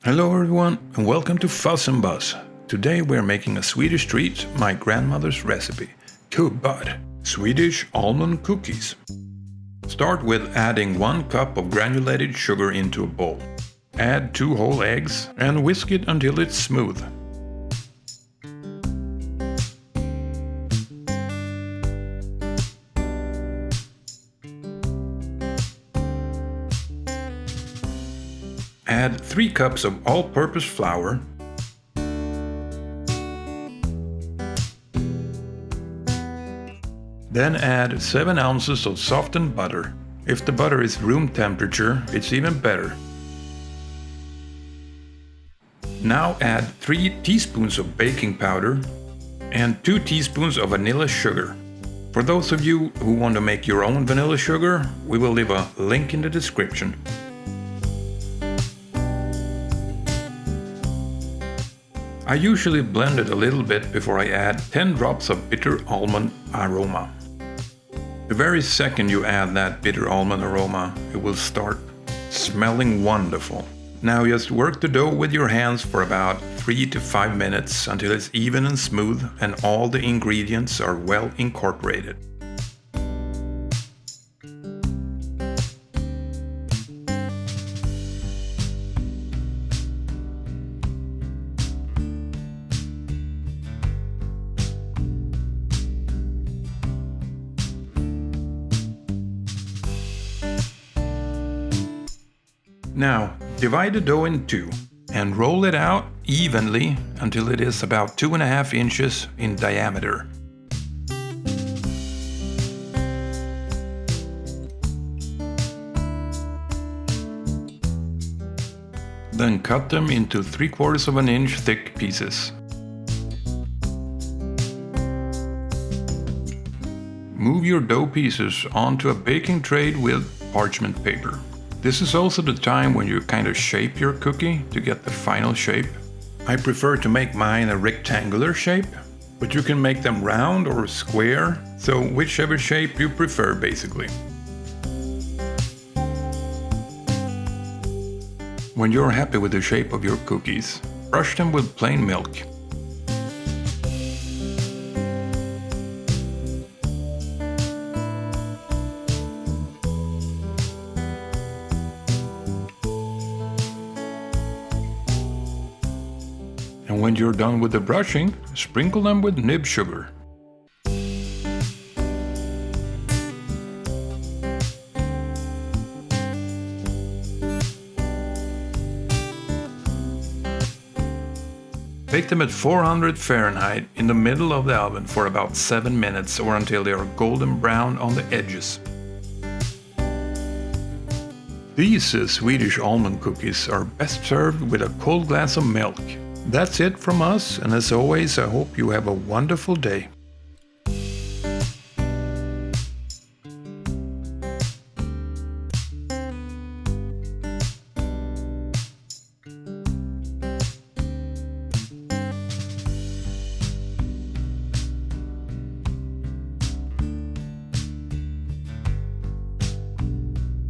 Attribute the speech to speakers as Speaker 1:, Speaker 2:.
Speaker 1: Hello everyone and welcome to Fuzz and Buzz. Today we're making a Swedish treat, my grandmother's recipe, kubbar, Swedish almond cookies. Start with adding 1 cup of granulated sugar into a bowl. Add 2 whole eggs and whisk it until it's smooth. Add 3 cups of all-purpose flour, then add 7 ounces of softened butter. If the butter is room temperature, it's even better. Now add 3 teaspoons of baking powder and 2 teaspoons of vanilla sugar. For those of you who want to make your own vanilla sugar, we will leave a link in the description. I usually blend it a little bit before I add 10 drops of bitter almond aroma. The very second you add that bitter almond aroma, it will start smelling wonderful. Now just work the dough with your hands for about 3 to 5 minutes until it's even and smooth and all the ingredients are well incorporated. Now, divide the dough in 2 and roll it out evenly until it is about 2.5 inches in diameter. Then cut them into 3/4 of an inch thick pieces. Move your dough pieces onto a baking tray with parchment paper. This is also the time when you kind of shape your cookie to get the final shape. I prefer to make mine a rectangular shape, but you can make them round or square, so whichever shape you prefer basically. When you're happy with the shape of your cookies, brush them with plain milk. And when you're done with the brushing, sprinkle them with nib sugar. Bake them at 400 Fahrenheit in the middle of the oven for about 7 minutes or until they are golden brown on the edges. These Swedish almond cookies are best served with a cold glass of milk. That's it from us, and as always, I hope you have a wonderful day.